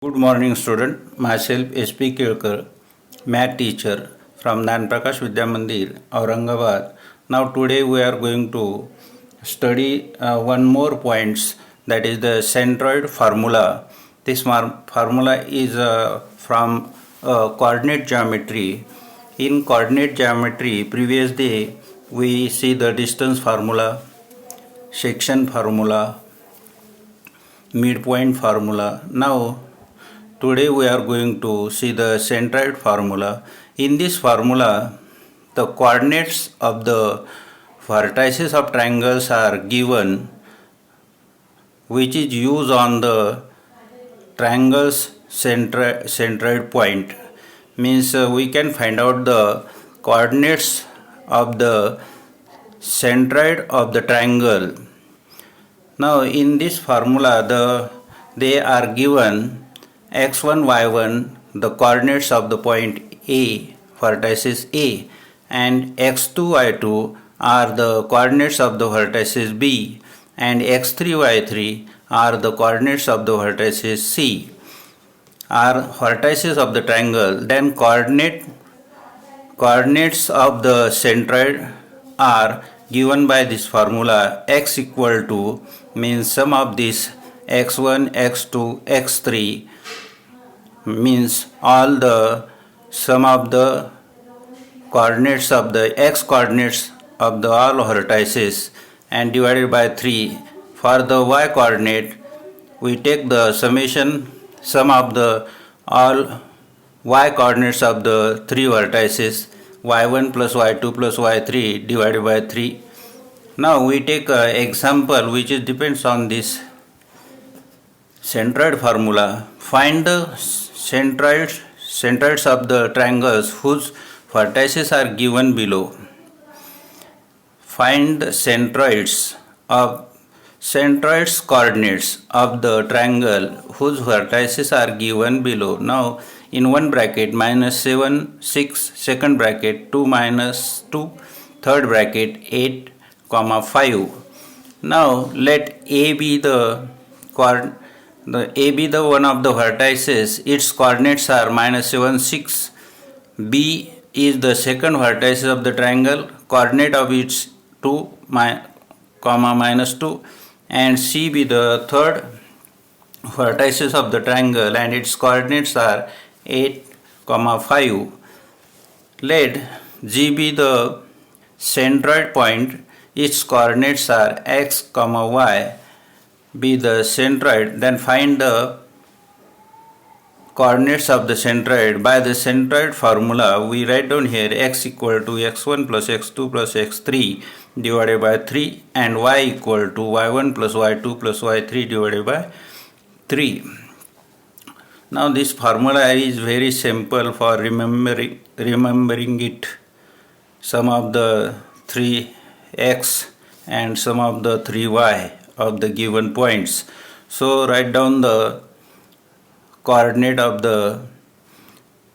Good morning, student. Myself S.P. Kelkar, math teacher from Nanprakash Vidya Mandir, Aurangabad. Now today we are going to study one more points, that is the centroid formula. This formula is from coordinate geometry. In coordinate geometry, previous day we see the distance formula, section formula, midpoint formula. Now today we are going to see the centroid formula. In this formula, the coordinates of the vertices of triangles are given, which is used on the triangle's centroid point. Means we can find out the coordinates of the centroid of the triangle. Now in this formula, they are given x1, y1, the coordinates of the point A, vertices A, and x2, y2 are the coordinates of the vertices B, and x3, y3 are the coordinates of the vertices C, are vertices of the triangle. Then coordinates of the centroid are given by this formula. X equal to means sum of this x1, x2, x3 means all the sum of the coordinates of the x coordinates of the all vertices and divided by 3. For the y coordinate, we take the sum of the all y coordinates of the 3 vertices, y1 plus y2 plus y3 divided by 3. Now we take an example which depends on this centroid formula. Find the centroids of the triangles whose vertices are given below. Find the centroids coordinates of the triangle whose vertices are given below. Now in one bracket -7, 6, second bracket 2 minus 2, third bracket 8, 5. Now let A be the one of the vertices. Its coordinates are -7, 6. B is the second vertex of the triangle. Coordinate of its 2, -2, and C be the third vertices of the triangle, and its coordinates are 8, 5. Let G be the centroid point. Its coordinates are x, y. Be the centroid. Then find the coordinates of the centroid. By the centroid formula, we write down here x equal to x1 plus x2 plus x3 divided by 3, and y equal to y1 plus y2 plus y3 divided by 3. Now this formula is very simple for remembering it. Sum of the 3x and sum of the 3y of the given points. So write down the coordinate of the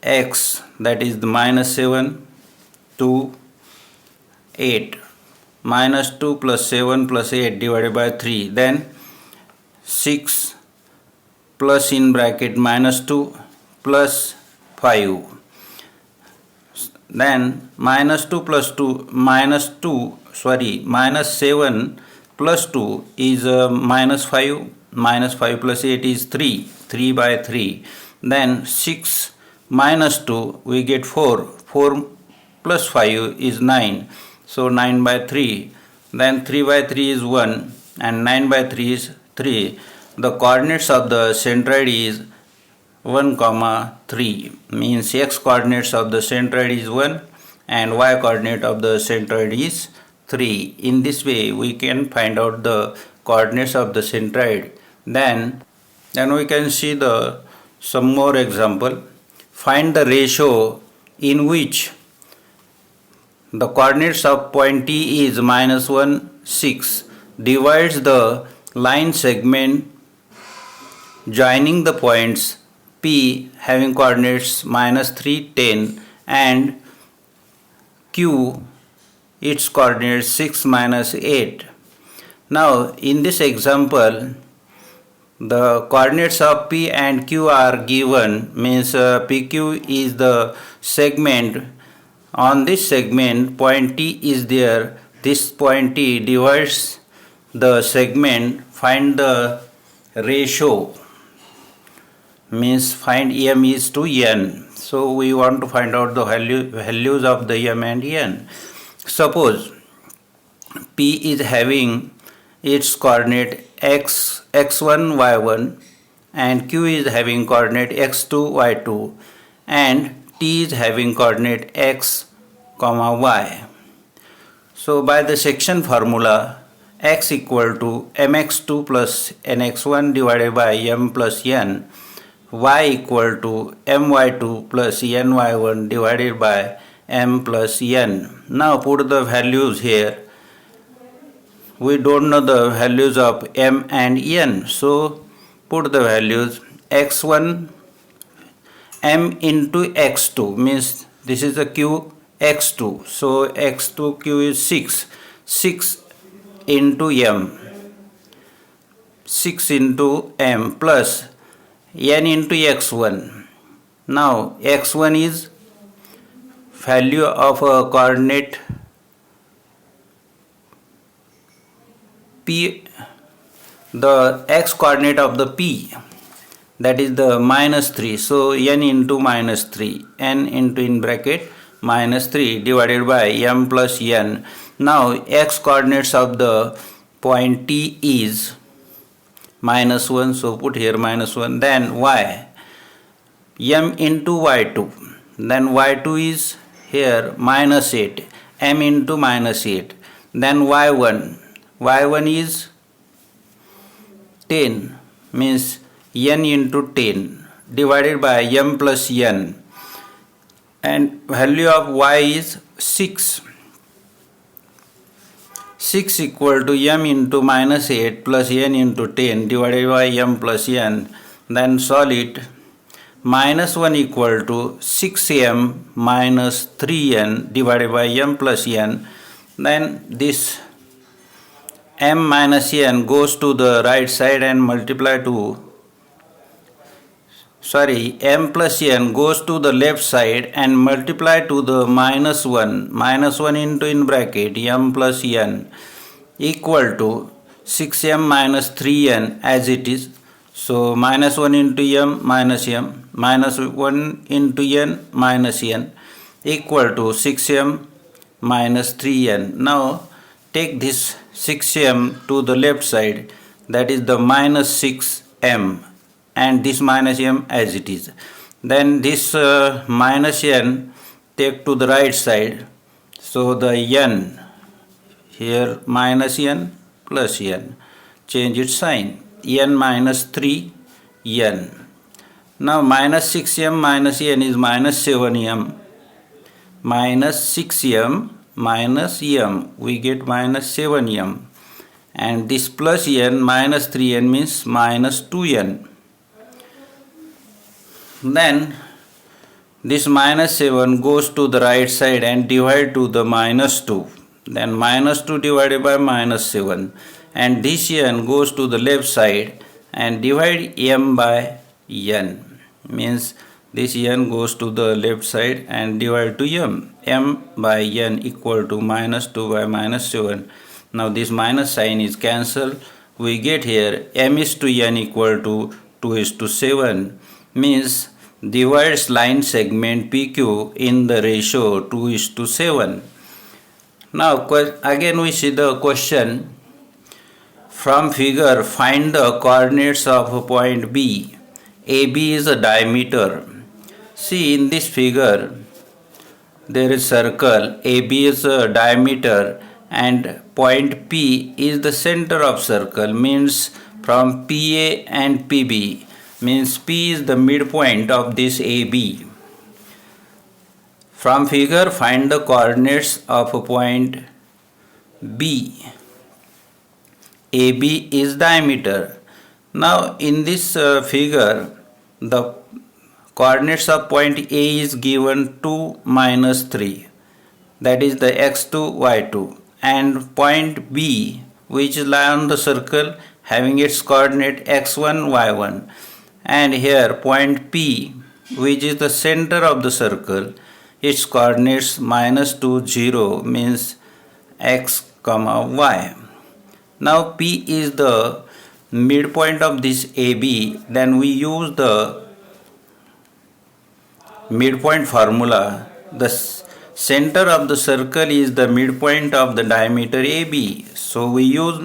x, that is the -7, 2, 8. -2 plus 7 plus 8 divided by 3. Then 6 plus in bracket -2 plus 5. Then -7 plus 2 is -5. -5 plus 8 is 3. 3 by 3. Then 6 minus 2 we get 4. 4 plus 5 is 9. So 9 by 3. Then 3 by 3 is 1 and 9 by 3 is 3. The coordinates of the centroid is 1, 3. Means x coordinates of the centroid is 1 and y coordinate of the centroid is 3. In this way we can find out the coordinates of the centroid. Then we can see some more example. Find the ratio in which the coordinates of point T is -1, 6 divides the line segment joining the points P having coordinates -3, 10 and Q its coordinates 6, -8. Now in this example, the coordinates of P and Q are given, means PQ is the segment. On this segment point T is there. This point T divides the segment. Find the ratio, means find M is to N. So we want to find out the values of the M and N. Suppose P is having its coordinate x1 y1 and Q is having coordinate x2 y2 and T is having coordinate x comma y. So by the section formula, x equal to mx2 plus nx1 divided by m plus n, y equal to my2 plus ny1 divided by m plus n. Now put the values here. We don't know the values of m and n, so put the values. X1 m into x2 means this is the q x2, so x2 q is 6 into m, 6 into m plus n into x1. Now x1 is value of a coordinate P, the x coordinate of the P, that is the -3. So n into -3, n into in bracket -3 divided by m plus n. Now x coordinates of the point T is -1, so put here -1. Then y, m into y2, then y2 is here -8, m into -8. Then y1 is 10, means n into 10 divided by m plus n, and value of y is 6 equal to m into -8 plus n into 10 divided by m plus n. Then solve it. -1 equal to 6m minus 3n divided by m plus n. Then this m minus n goes to the right side and multiply to, m plus n goes to the left side and multiply to the -1 into in bracket m plus n equal to 6m minus 3n as it is. So -1 into m, -1 into n minus n equal to 6m minus 3n. Now take this 6m to the left side, that is the -6m, and this minus m as it is. Then this minus n take to the right side, so the n here minus n plus n, change its sign, n minus 3n. Now -6m minus n is -7m, -6m minus m, we get -7m, and this plus n minus 3n means -2n. Then this -7 goes to the right side and divide to the -2, then -2 divided by -7, and this n goes to the left side and divide m by n, means this n goes to the left side and divide to m by n equal to -2 by -7. Now this minus sign is cancelled. We get here m is to n equal to 2 is to 7, means divides line segment PQ in the ratio 2 is to 7. Now again we see the question. From figure, find the coordinates of point B. AB is a diameter. See, in this figure there is circle, AB is a diameter and point P is the center of circle, means from PA and PB, means P is the midpoint of this AB. From figure, find the coordinates of a point B. AB is diameter. Now in this figure, the coordinates of point A is given 2 minus 3, that is the x2 y2, and point B, which lie on the circle, having its coordinate x1, y1, and here point P, which is the center of the circle, its coordinates -2, 0 means x comma y. Now P is the midpoint of this AB, then we use the midpoint formula. The center of the circle is the midpoint of the diameter AB. So we use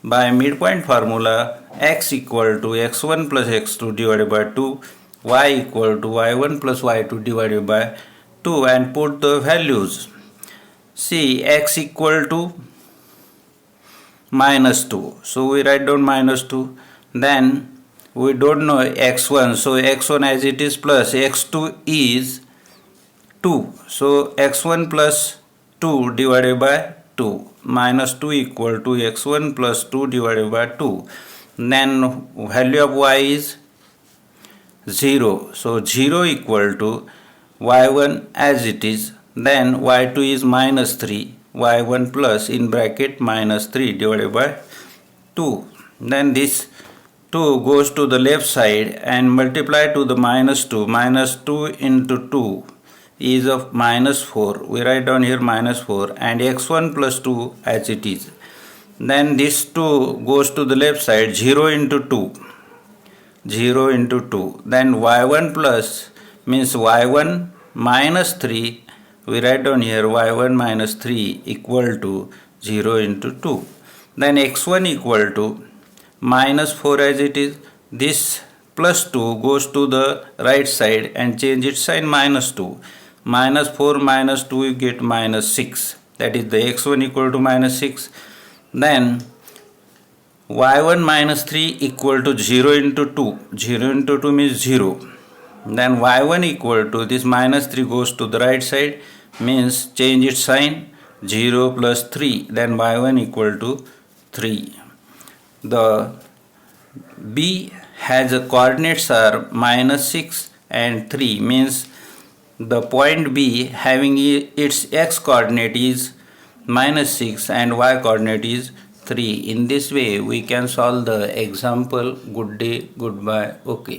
by midpoint formula x equal to x1 plus x2 divided by 2, y equal to y1 plus y2 divided by 2, and put the values. See, x equal to -2. So we write down -2. Then we don't know x1. So x1 as it is plus x2 is 2. So x1 plus 2 divided by 2. -2 equal to x1 plus 2 divided by 2. Then value of y is 0. So 0 equal to y1 as it is. Then y2 is -3. y1 plus in bracket -3 divided by 2. Then this 2 goes to the left side and multiply to the -2. -2 into 2 is of -4. We write down here -4 and x1 plus 2 as it is. Then this 2 goes to the left side, 0 into 2. 0 into 2. Then y1 plus means y1 minus 3. We write down here y1 minus 3 equal to 0 into 2. Then x1 equal to -4 as it is. This plus 2 goes to the right side and change its sign -2. -4 minus 2 you get -6. That is the x1 equal to -6. Then y1 minus 3 equal to 0 into 2. 0 into 2 means 0. Then y1 equal to this -3 goes to the right side, means change its sign, 0 plus 3. Then y1 equal to 3. The B has a coordinates are -6 and 3, means the point B having its x coordinate is -6 and y coordinate is 3. In this way we can solve the example. Good day, goodbye, okay.